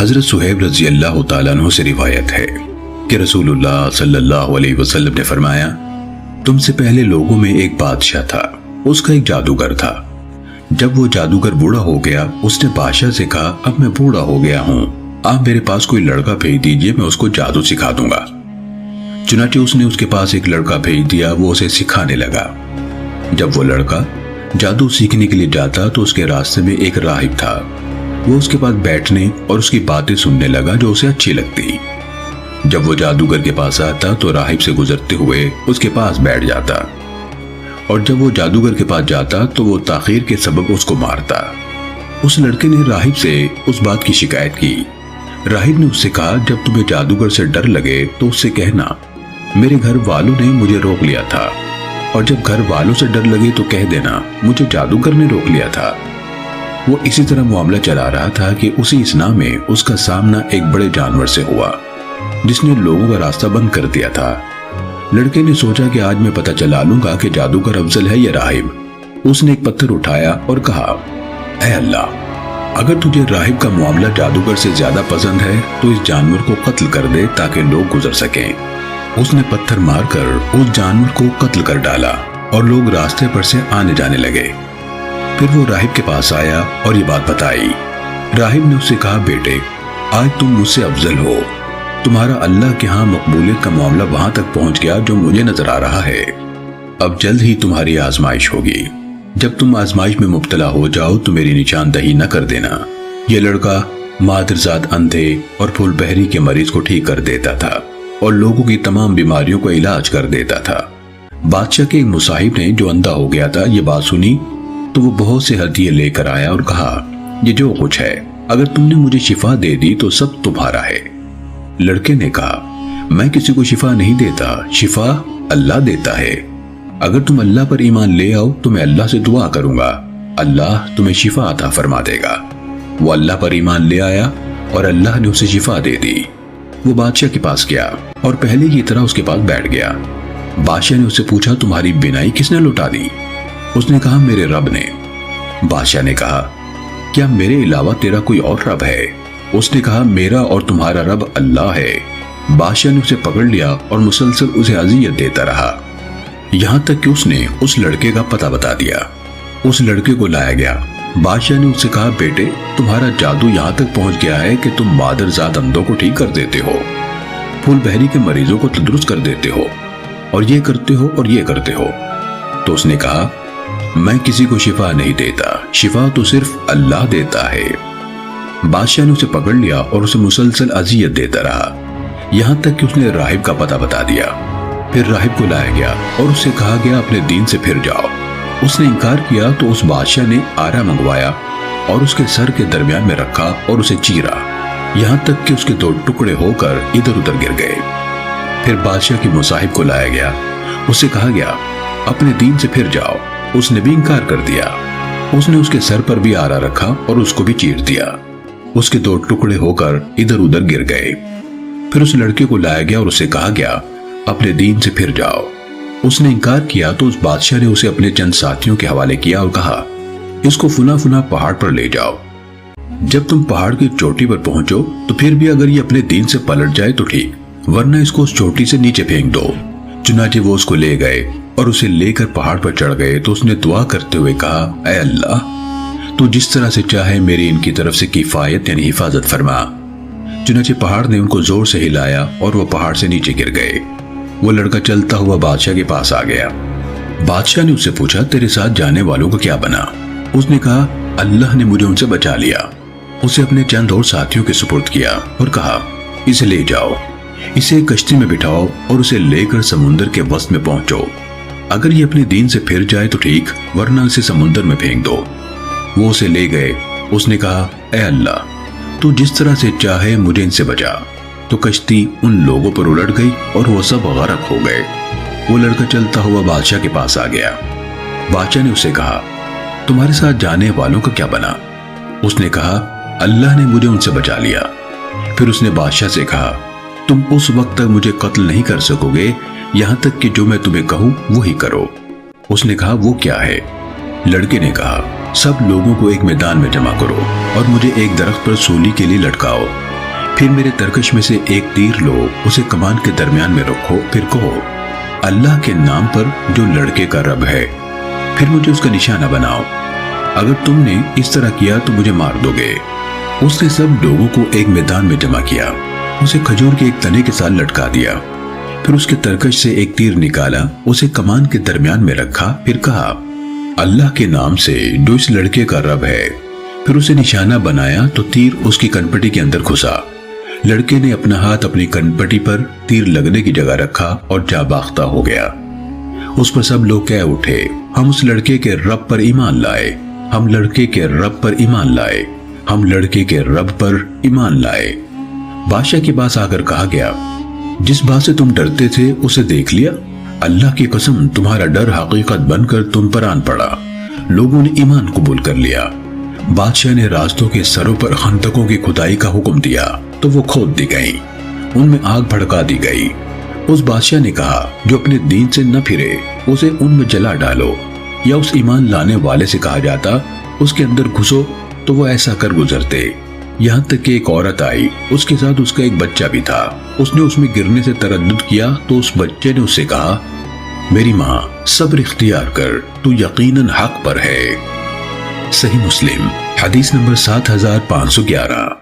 حضرت صہیب رضی اللہ تعالیٰ عنہ سے روایت ہے کہ رسول اللہ صلی اللہ علیہ وسلم نے فرمایا، تم سے پہلے لوگوں میں ایک بادشاہ تھا، اس کا ایک جادوگر تھا۔ جب وہ جادوگر بوڑھا ہو گیا، اس نے بادشاہ سے کہا، اب میں بوڑھا ہو گیا ہوں، آپ میرے پاس کوئی لڑکا بھیج دیجئے، میں اس کو جادو سکھا دوں گا۔ چنانچہ اس نے اس کے پاس ایک لڑکا بھیج دیا، وہ اسے سکھانے لگا۔ جب وہ لڑکا جادو سیکھنے کے لیے جاتا تو اس کے راستے میں ایک راہب تھا۔ وہ اس کے پاس بیٹھنے اور اس کی باتیں سننے لگا جو اسے اچھی لگتی۔ جب وہ جادوگر کے پاس آتا تو راہب سے گزرتے ہوئے اس کے پاس بیٹھ جاتا، اور جب وہ جادوگر کے پاس جاتا تو وہ تاخیر کے سبب اس کو مارتا۔ اس لڑکے نے راہب سے اس بات کی شکایت کی۔ راہب نے اس سے کہا، جب تمہیں جادوگر سے ڈر لگے تو اس سے کہنا، میرے گھر والوں نے مجھے روک لیا تھا، اور جب گھر والوں سے ڈر لگے تو کہہ دینا، مجھے جادوگر نے روک لیا تھا۔ وہ اسی طرح معاملہ چلا رہا تھا کہ اسی اثناء میں اس کا سامنا ایک بڑے جانور سے ہوا جس نے لوگوں کا راستہ بند کر دیا تھا۔ لڑکے نے سوچا کہ آج میں پتہ چلا لوں گا کہ جادوگر افضل ہے یا راہب۔ اس نے ایک پتھر اٹھایا اور کہا، اے اللہ، اگر تجھے راہب کا معاملہ جادوگر سے زیادہ پسند ہے تو اس جانور کو قتل کر دے تاکہ لوگ گزر سکیں۔ اس نے پتھر مار کر اس جانور کو قتل کر ڈالا اور لوگ راستے پر سے آنے جانے لگے۔ پھر وہ راہب کے پاس آیا اور یہ بات بتائی۔ راہب نے اس سے کہا، بیٹے، آج تم مجھ سے افضل ہو، تمہارا اللہ کے ہاں مقبولیت کا معاملہ وہاں تک پہنچ گیا جو مجھے نظر آ رہا ہے۔ اب جلد ہی تمہاری آزمائش ہوگی، جب تم آزمائش میں مبتلا ہو جاؤ تو میری نشاندہی نہ کر دینا۔ یہ لڑکا مادرزاد اندھے اور پھول بہری کے مریض کو ٹھیک کر دیتا تھا اور لوگوں کی تمام بیماریوں کو علاج کر دیتا تھا۔ بادشاہ کے ایک مصاحب نے جو اندھا ہو گیا تھا یہ بات سنی تو وہ بہت سے ہدیے لے کر آیا اور کہا، یہ جو کچھ ہے اگر تم نے مجھے شفا دے دی تو سب تمہارا ہے۔ لڑکے نے کہا، میں کسی کو شفا نہیں دیتا، شفا اللہ دیتا ہے۔ اگر تم اللہ پر ایمان لے آؤ تو میں اللہ سے دعا کروں گا، اللہ تمہیں شفا عطا فرما دے گا۔ وہ اللہ پر ایمان لے آیا اور اللہ نے اسے شفا دے دی۔ وہ بادشاہ کے پاس گیا اور پہلے کی طرح اس کے پاس بیٹھ گیا۔ بادشاہ نے اس سے پوچھا، تمہاری بینائی کس نے لوٹا دی؟ اس نے کہا، میرے رب نے۔ بادشاہ نے کہا، کیا میرے علاوہ تیرا کوئی اور رب ہے؟ اس نے کہا، میرا اور تمہارا رب اللہ ہے۔ بادشاہ نے اسے پکڑ لیا اور مسلسل اسے اذیت دیتا رہا، یہاں تک کہ اس نے اس لڑکے کا پتہ بتا دیا۔ اس لڑکے کو لایا گیا۔ بادشاہ نے اس سے کہا، بیٹے، تمہارا جادو یہاں تک پہنچ گیا ہے کہ تم مادرزاد اندھوں کو ٹھیک کر دیتے ہو، پھول بہری کے مریضوں کو تندرست کر دیتے ہو، اور یہ کرتے ہو اور یہ کرتے ہو۔ تو اس نے کہا، میں کسی کو شفا نہیں دیتا، شفا تو صرف اللہ دیتا ہے۔ بادشاہ نے اسے پکڑ لیا اور اسے مسلسل اذیت دیتا رہا، یہاں تک کہ اس نے راہب کا پتہ بتا دیا۔ پھر راہب کو لایا گیا اور اسے کہا گیا، اپنے دین سے پھر جاؤ۔ اس نے انکار کیا تو اس بادشاہ نے آرا منگوایا اور اس کے سر کے درمیان میں رکھا اور اسے چیرا، یہاں تک کہ اس کے دو ٹکڑے ہو کر ادھر ادھر گر گئے۔ پھر بادشاہ کی مصاحب کو لایا گیا، اس سے کہا گیا، اپنے دین سے پھر جاؤ۔ اس نے بھی انکار کر دیا۔ اس نے اس کے سر پر بھی آرا رکھا اور اس کو بھی چیر دیا، اس کے دو ٹکڑے ہو کر ادھر ادھر گر گئے۔ پھر اس لڑکے کو لایا گیا اور اسے کہا گیا، اپنے دین سے پھر جاؤ۔ اس نے انکار کیا تو اس بادشاہ نے اسے اپنے چند ساتھیوں کے حوالے کیا اور کہا، اس کو فلاں فلاں پہاڑ پر لے جاؤ۔ جب تم پہاڑ کی چوٹی پر پہنچو تو پھر بھی اگر یہ اپنے دین سے پلٹ جائے تو ٹھیک، ورنہ اس کو اس چوٹی سے نیچے پھینک دو۔ چنانچہ وہ اس کو لے گئے اور اسے لے کر پہاڑ پر چڑھ گئے تو اس نے دعا کرتے ہوئے کہا، اے اللہ، تو جس طرح سے چاہے میری ان کی طرف سے کفایت یعنی حفاظت فرما۔ چنانچہ پہاڑ نے ان کو زور سے ہلایا اور وہ پہاڑ سے نیچے گر گئے۔ وہ لڑکا چلتا ہوا بادشاہ کے پاس آ گیا۔ بادشاہ نے اس سے پوچھا، تیرے ساتھ جانے والوں کا کیا بنا؟ اس نے کہا، اللہ نے مجھے ان سے بچا لیا۔ اسے اپنے چند اور ساتھیوں کے سپرد کیا اور کہا، اسے لے جاؤ، اسے کشتی میں بٹھاؤ اور اسے لے کر سمندر کے وسط میں پہنچو۔ اگر یہ اپنے دین سے پھر جائے تو ٹھیک، ورنہ اسے سمندر میں پھینک دو۔ وہ اسے لے گئے۔ اس نے کہا، اے اللہ، تو جس طرح سے چاہے مجھے ان سے بچا۔ تو کشتی ان لوگوں پر الٹ گئی اور وہ سب غرق ہو گئے۔ وہ لڑکا چلتا ہوا بادشاہ کے پاس آ گیا۔ بادشاہ نے اسے کہا، تمہارے ساتھ جانے والوں کا کیا بنا؟ اس نے کہا، اللہ نے مجھے ان سے بچا لیا۔ پھر اس نے بادشاہ سے کہا، تم اس وقت تک مجھے قتل نہیں کر سکو گے یہاں تک کہ جو میں تمہیں کہوں وہی کرو۔ اس نے کہا، وہ کیا ہے؟ لڑکے نے کہا، سب لوگوں کو ایک میدان میں جمع کرو اور مجھے ایک درخت پر سولی کے لیے لٹکاؤ۔ پھر میرے ترکش میں سے ایک تیر لو، اسے کمان کے درمیان میں رکھو، پھر کہو اللہ کے نام پر جو لڑکے کا رب ہے، پھر مجھے اس کا نشانہ بناؤ۔ اگر تم نے اس طرح کیا تو مجھے مار دو گے۔ اس نے سب لوگوں کو ایک میدان میں جمع کیا، اسے کھجور کے ایک تنے کے ساتھ لٹکا دیا، پھر اس کے ترکش سے ایک تیر نکالا، اسے کمان کے درمیان میں رکھا، پھر کہا اللہ کے نام سے جو اس لڑکے کا رب ہے، پھر اسے نشانہ بنایا تو تیر اس کی کنپٹی کے اندر گھسا۔ لڑکے نے اپنا ہاتھ اپنی کنپٹی پر تیر لگنے کی جگہ رکھا اور جاں باختہ ہو گیا۔ اس پر سب لوگ کہہ اٹھے ہم اس لڑکے کے رب پر ایمان لائے، ہم لڑکے کے رب پر ایمان لائے، ہم لڑکے کے رب پر ایمان لائے۔ بادشاہ کے پاس آ کر کہا گیا جس بات سے تم ڈرتے تھے اسے دیکھ لیا؟ اللہ کی قسم تمہارا ڈر حقیقت بن کر تم پر آن پڑا، لوگوں نے ایمان قبول کر لیا۔ بادشاہ نے راستوں کے سروں پر خندقوں کی کھدائی کا حکم دیا تو وہ کھود دی گئیں، ان میں آگ بھڑکا دی گئی۔ اس بادشاہ نے کہا جو اپنے دین سے نہ پھرے اسے ان میں جلا ڈالو، یا اس ایمان لانے والے سے کہا جاتا اس کے اندر گھسو تو وہ ایسا کر گزرتے۔ یہاں تک کہ ایک عورت آئی، اس کے ساتھ اس کا ایک بچہ بھی تھا، اس نے اس میں گرنے سے تردد کیا تو اس بچے نے اس سے کہا میری ماں صبر اختیار کر، تو یقیناً حق پر ہے۔ صحیح مسلم حدیث نمبر 7511۔